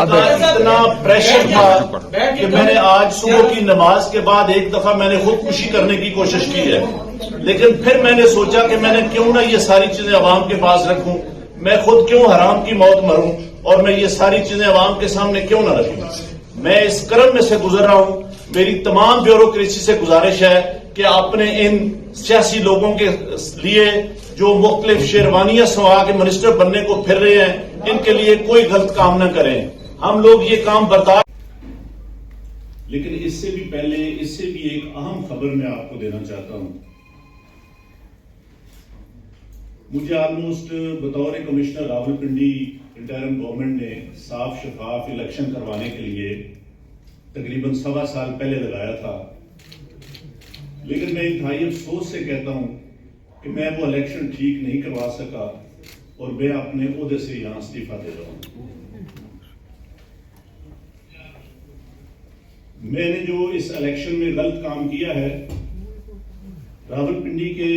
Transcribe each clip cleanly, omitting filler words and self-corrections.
اتنا پریشر تھا کہ میں نے آج صبح کی نماز کے بعد ایک دفعہ میں نے خودکشی کرنے کی کوشش کی ہے، لیکن پھر میں نے سوچا کہ میں نے کیوں نہ یہ ساری چیزیں عوام کے پاس رکھوں، میں خود کیوں حرام کی موت مروں اور میں یہ ساری چیزیں عوام کے سامنے کیوں نہ رکھوں۔ میں اس کرم میں سے گزر رہا ہوں۔ میری تمام بیوروکریسی سے گزارش ہے کہ اپنے ان سیاسی لوگوں کے لیے جو مختلف شیروانیاں سوا کے منسٹر بننے کو پھر رہے ہیں، ان کے لیے کوئی غلط کام نہ کریں۔ ہم لوگ یہ کام برداشت، لیکن اس سے بھی پہلے اس سے بھی ایک اہم خبر میں آپ کو دینا چاہتا ہوں۔ مجھے آلموسٹ بطور کمشنر راولپنڈی انٹرم گورنمنٹ نے صاف شفاف الیکشن کروانے کے لیے تقریباً 1.25 سال پہلے لگایا تھا، لیکن میں انتہائی افسوس سے کہتا ہوں کہ میں وہ الیکشن ٹھیک نہیں کروا سکا اور میں اپنے عہدے سے یہاں استعفیٰ دے رہا ہوں۔ میں نے جو اس الیکشن میں غلط کام کیا ہے، راولپنڈی کے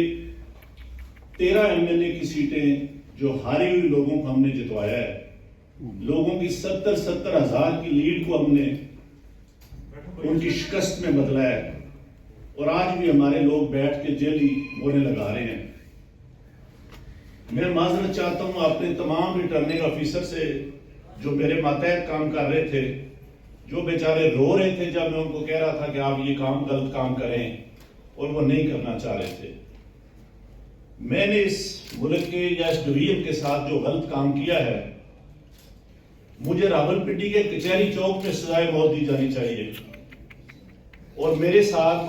13 MLA کی سیٹیں جو ہاری ہوئی لوگوں کو ہم نے جتوایا ہے، لوگوں کی 70 ہزار کی لیڈ کو ہم نے ان کی شکست میں بدلا ہے، اور آج بھی ہمارے لوگ بیٹھ کے جیلی مونے لگا رہے ہیں۔ میں معذرت چاہتا ہوں اپنے تمام ریٹرننگ آفیسر سے جو میرے ماتحت کام کر رہے تھے، جو بیچارے رو رہے تھے جب میں ان کو کہہ رہا تھا کہ آپ یہ کام غلط کام کریں اور وہ نہیں کرنا چاہ رہے تھے۔ میں نے اس ملک کے یا اس ڈویژن کے ساتھ جو غلط کام کیا ہے، مجھے راولپنڈی کے کچہری چوک میں سزائے موت دی جانی چاہیے، اور میرے ساتھ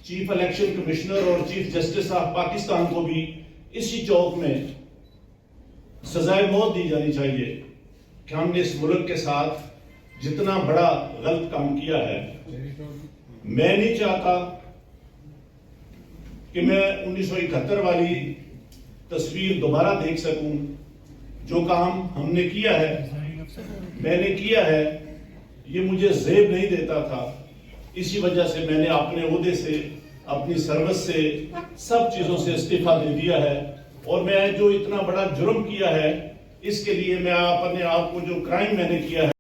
چیف الیکشن کمشنر اور چیف جسٹس آف پاکستان کو بھی اسی چوک میں سزائے موت دی جانی چاہیے کہ ہم نے اس ملک کے ساتھ جتنا بڑا غلط کام کیا ہے۔ میں نہیں چاہتا کہ میں 1971 والی تصویر دوبارہ دیکھ سکوں۔ جو کام ہم نے کیا ہے، میں نے کیا ہے، یہ مجھے زیب نہیں دیتا تھا، اسی وجہ سے میں نے اپنے عہدے سے، اپنی سروس سے، سب چیزوں سے استعفیٰ دے دیا ہے، اور میں جو اتنا بڑا جرم کیا ہے اس کے لیے میں اپنے آپ کو جو کرائم میں نے کیا ہے